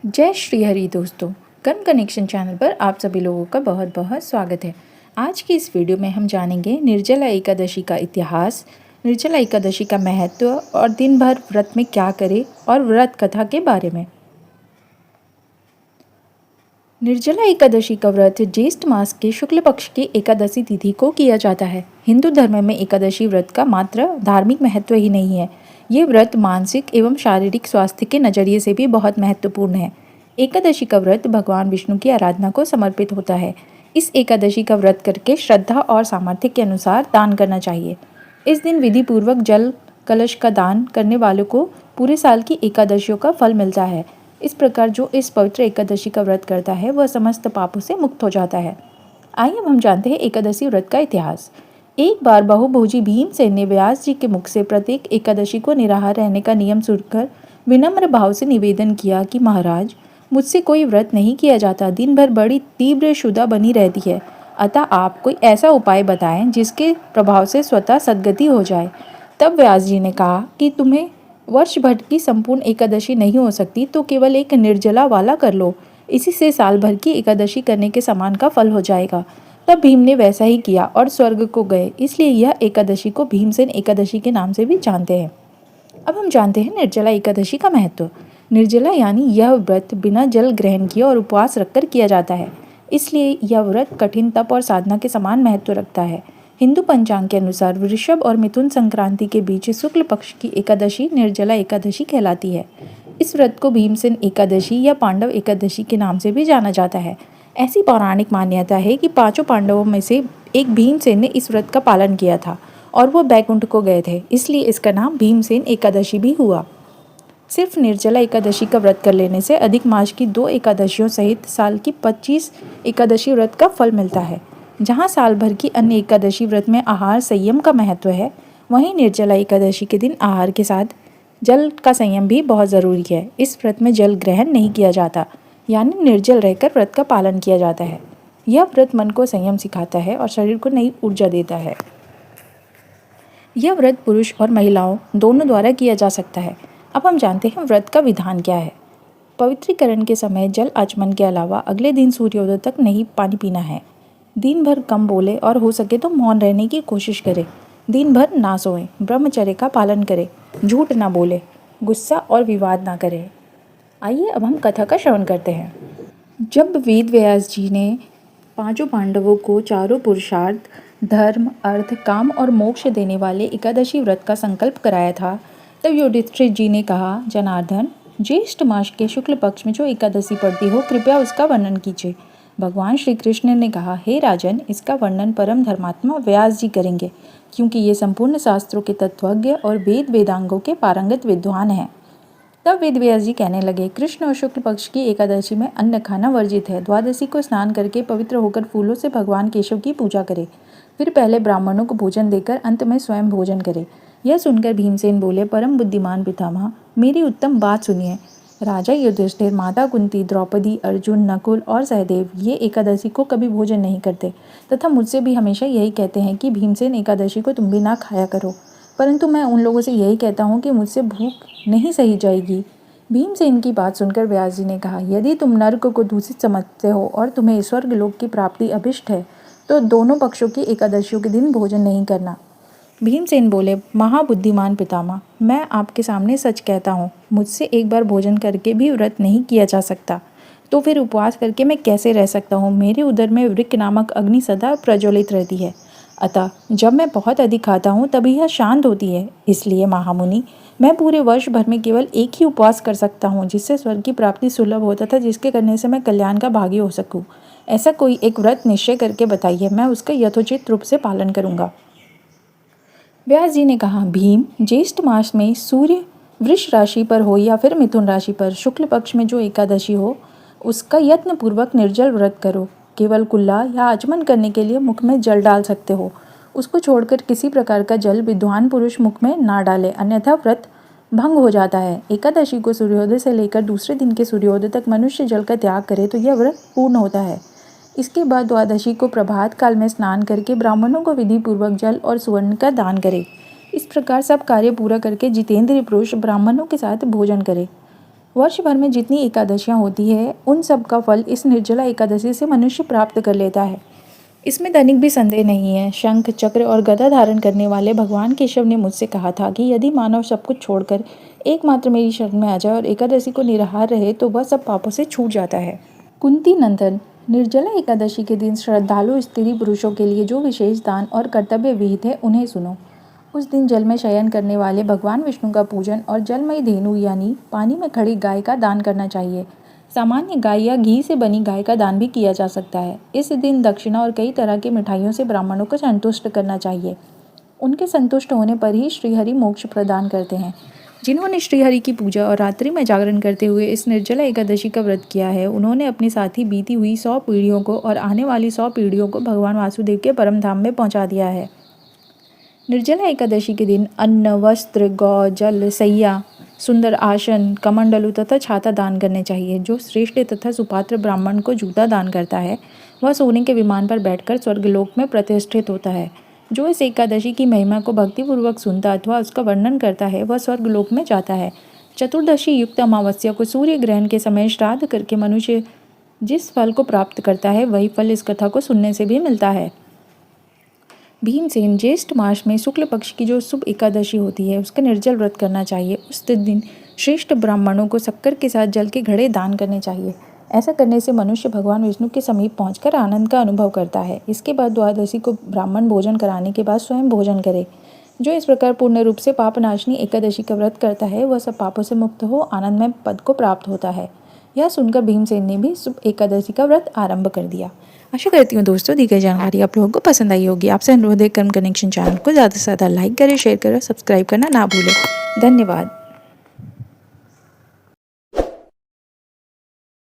जय श्री हरि दोस्तों, कर्म कनेक्शन चैनल पर आप सभी लोगों का बहुत बहुत स्वागत है। आज की इस वीडियो में हम जानेंगे निर्जला एकादशी का इतिहास, निर्जला एकादशी का महत्व और दिन भर व्रत में क्या करें और व्रत कथा के बारे में। निर्जला एकादशी का व्रत ज्येष्ठ मास के शुक्ल पक्ष की एकादशी तिथि को किया जाता है। हिंदू धर्म में एकादशी व्रत का मात्र धार्मिक महत्व ही नहीं है, ये व्रत मानसिक एवं शारीरिक स्वास्थ्य के नज़रिए से भी बहुत महत्वपूर्ण है। एकादशी का व्रत भगवान विष्णु की आराधना को समर्पित होता है। इस एकादशी का व्रत करके श्रद्धा और सामर्थ्य के अनुसार दान करना चाहिए। इस दिन विधि पूर्वक जल कलश का दान करने वालों को पूरे साल की एकादशियों का फल मिलता है। इस प्रकार जो इस पवित्र एकादशी का व्रत करता है वह समस्त पापों से मुक्त हो जाता है। आइए अब हम जानते हैं एकादशी व्रत का इतिहास। एक बार बहुभोजी भीमसेन ने व्यास जी के मुख से प्रत्येक एकादशी को निराहार रहने का नियम सुनकर विनम्र भाव से निवेदन किया कि महाराज, मुझसे कोई व्रत नहीं किया जाता, दिन भर बड़ी तीव्र क्षुधा बनी रहती है, अतः आप कोई ऐसा उपाय बताएं जिसके प्रभाव से स्वतः सद्गति हो जाए। तब व्यास जी ने कहा कि तुम्हें वर्ष भर की संपूर्ण एकादशी नहीं हो सकती तो केवल एक निर्जला वाला कर लो, इसी से साल भर की एकादशी करने के समान का फल हो जाएगा। तब भीम ने वैसा ही किया और स्वर्ग को गए, इसलिए यह एकादशी को भीमसेन एकादशी के नाम से भी जानते हैं। अब हम जानते हैं निर्जला एकादशी का महत्व। निर्जला यानी यह व्रत बिना जल ग्रहण किए और उपवास रखकर किया जाता है, इसलिए यह व्रत कठिन तप और साधना के समान महत्व रखता है। हिंदू पंचांग के अनुसार वृषभ और मिथुन संक्रांति के बीच शुक्ल पक्ष की एकादशी निर्जला एकादशी कहलाती है। इस व्रत को भीमसेन एकादशी या पांडव एकादशी के नाम से भी जाना जाता है। ऐसी पौराणिक मान्यता है कि पांचों पांडवों में से एक भीमसेन ने इस व्रत का पालन किया था और वो बैकुंठ को गए थे, इसलिए इसका नाम भीमसेन एकादशी भी हुआ। सिर्फ निर्जला एकादशी का व्रत कर लेने से अधिक मास की 2 एकादशियों सहित साल की 25 एकादशी व्रत का फल मिलता है। जहाँ साल भर की अन्य एकादशी व्रत में आहार संयम का महत्व है, वहीं निर्जला एकादशी के दिन आहार के साथ जल का संयम भी बहुत ज़रूरी है। इस व्रत में जल ग्रहण नहीं किया जाता, यानी निर्जल रहकर व्रत का पालन किया जाता है। यह व्रत मन को संयम सिखाता है और शरीर को नई ऊर्जा देता है। यह व्रत पुरुष और महिलाओं दोनों द्वारा किया जा सकता है। अब हम जानते हैं व्रत का विधान क्या है। पवित्रीकरण के समय जल आचमन के अलावा अगले दिन सूर्योदय तक नहीं पानी पीना है। दिन भर कम बोले और हो सके तो मौन रहने की कोशिश करें। दिन भर ना सोएं, ब्रह्मचर्य का पालन करें, झूठ ना बोले, गुस्सा और विवाद ना करें। आइए अब हम कथा का श्रवण करते हैं। जब वेद व्यास जी ने पांचों पांडवों को चारों पुरुषार्थ धर्म, अर्थ, काम और मोक्ष देने वाले एकादशी व्रत का संकल्प कराया था, तब युधिष्ठिर जी ने कहा, जनार्दन, ज्येष्ठ मास के शुक्ल पक्ष में जो एकादशी पड़ती हो, कृपया उसका वर्णन कीजिए। भगवान श्री कृष्ण ने कहा, हे राजन, इसका वर्णन परम धर्मात्मा व्यास जी करेंगे, क्योंकि ये संपूर्ण शास्त्रों के तत्वज्ञ और वेद वेदांगों के पारंगत विद्वान हैं। तब वेद व्यास जी कहने लगे, कृष्ण और शुक्ल पक्ष की एकादशी में अन्न खाना वर्जित है। द्वादशी को स्नान करके पवित्र होकर फूलों से भगवान केशव की पूजा करे, फिर पहले ब्राह्मणों को भोजन देकर अंत में स्वयं भोजन करे। यह सुनकर भीमसेन बोले, परम बुद्धिमान पितामह, मेरी उत्तम बात सुनिए। राजा युधिष्ठिर, माता कुंती, द्रौपदी, अर्जुन, नकुल और सहदेव ये एकादशी को कभी भोजन नहीं करते तथा मुझसे भी हमेशा यही कहते हैं कि भीमसेन एकादशी को तुम भी ना खाया करो, परंतु मैं उन लोगों से यही कहता हूँ कि मुझसे भूख नहीं सही जाएगी। भीमसेन की बात सुनकर व्यास जी ने कहा, यदि तुम नर्क को दूषित समझते हो और तुम्हें स्वर्ग लोक की प्राप्ति अभिष्ट है तो दोनों पक्षों की एकादशियों के दिन भोजन नहीं करना। भीमसेन बोले, महाबुद्धिमान पितामह, मैं आपके सामने सच कहता हूँ, मुझसे एक बार भोजन करके भी व्रत नहीं किया जा सकता, तो फिर उपवास करके मैं कैसे रह सकता हूँ। मेरे उदर में वृक्क नामक अग्नि सदा प्रज्वलित रहती है, अतः जब मैं बहुत अधिक खाता हूँ तभी यह शांत होती है। इसलिए महामुनि, मैं पूरे वर्ष भर में केवल एक ही उपवास कर सकता हूँ जिससे स्वर्ग की प्राप्ति सुलभ हो तथा जिसके करने से मैं कल्याण का भागी हो सकूँ। ऐसा कोई एक व्रत निश्चय करके बताइए, मैं उसका यथोचित रूप से पालन करूँगा। व्यास जी ने कहा, भीम, ज्येष्ठ मास में सूर्य वृष राशि पर हो या फिर मिथुन राशि पर शुक्ल पक्ष में जो एकादशी हो, उसका यत्न पूर्वक निर्जल व्रत करो। केवल कुल्ला या आचमन करने के लिए मुख में जल डाल सकते हो, उसको छोड़कर किसी प्रकार का जल विद्वान पुरुष मुख में ना डाले, अन्यथा व्रत भंग हो जाता है। एकादशी को सूर्योदय से लेकर दूसरे दिन के सूर्योदय तक मनुष्य जल का त्याग करे तो यह व्रत पूर्ण होता है। इसके बाद द्वादशी को प्रभात काल में स्नान करके ब्राह्मणों को विधि पूर्वक जल और सुवर्ण का दान करे। इस प्रकार सब कार्य पूरा करके जितेंद्रिय पुरुष ब्राह्मणों के साथ भोजन करे। वर्ष भर में जितनी एकादशियाँ होती है उन सब का फल इस निर्जला एकादशी से मनुष्य प्राप्त कर लेता है। इसमें तनिक भी संदेह नहीं है। शंख चक्र और गदा धारण करने वाले भगवान केशव ने मुझसे कहा था कि यदि मानव सब कुछ छोड़कर एकमात्र मेरी शरण में आ जाए और एकादशी को निराहार रहे तो वह सब पापों से छूट जाता है। कुंती नंदन, निर्जला एकादशी के दिन श्रद्धालु स्त्री पुरुषों के लिए जो विशेष दान और कर्तव्य विहित है उन्हें सुनो। उस दिन जल में शयन करने वाले भगवान विष्णु का पूजन और जलमयी धेनु यानी पानी में खड़ी गाय का दान करना चाहिए। सामान्य गाय या घी से बनी गाय का दान भी किया जा सकता है। इस दिन दक्षिणा और कई तरह की मिठाइयों से ब्राह्मणों को संतुष्ट करना चाहिए। उनके संतुष्ट होने पर ही श्रीहरि मोक्ष प्रदान करते हैं। जिन्होंने श्रीहरि की पूजा और रात्रि में जागरण करते हुए इस निर्जला एकादशी का व्रत किया है, उन्होंने अपने साथ ही बीती हुई 100 पीढ़ियों को और आने वाली 100 पीढ़ियों को भगवान वासुदेव के परम धाम में पहुंचा दिया है। निर्जला एकादशी के दिन अन्न, वस्त्र, गौ, जल, सैया, सुंदर आसन, कमंडलू तथा छाता दान करने चाहिए। जो श्रेष्ठ तथा सुपात्र ब्राह्मण को जूता दान करता है वह सोने के विमान पर बैठकर स्वर्गलोक में प्रतिष्ठित होता है। जो इस एकादशी की महिमा को भक्तिपूर्वक सुनता अथवा उसका वर्णन करता है वह स्वर्गलोक में जाता है। चतुर्दशी युक्त अमावस्या को सूर्य ग्रहण के समय श्राद्ध करके मनुष्य जिस फल को प्राप्त करता है वही फल इस कथा को सुनने से भी मिलता है। भीमसेन, ज्येष्ठ मास में शुक्ल पक्ष की जो शुभ एकादशी होती है उसका निर्जल व्रत करना चाहिए। उस दिन श्रेष्ठ ब्राह्मणों को शक्कर के साथ जल के घड़े दान करने चाहिए। ऐसा करने से मनुष्य भगवान विष्णु के समीप पहुंचकर आनंद का अनुभव करता है। इसके बाद द्वादशी को ब्राह्मण भोजन कराने के बाद स्वयं भोजन करे। जो इस प्रकार पूर्ण रूप से पापनाशनी एकादशी का व्रत करता है वह सब पापों से मुक्त हो आनंदमय पद को प्राप्त होता है। यह सुनकर भीमसेन ने भी शुभ एकादशी का व्रत आरंभ कर दिया। आशा करती हूँ दोस्तों दी गई जानकारी आप लोगों को पसंद आई होगी। आपसे अनुरोध है कर्म कनेक्शन चैनल को ज़्यादा से ज़्यादा लाइक करें, शेयर करें, सब्सक्राइब करना ना भूलें। धन्यवाद।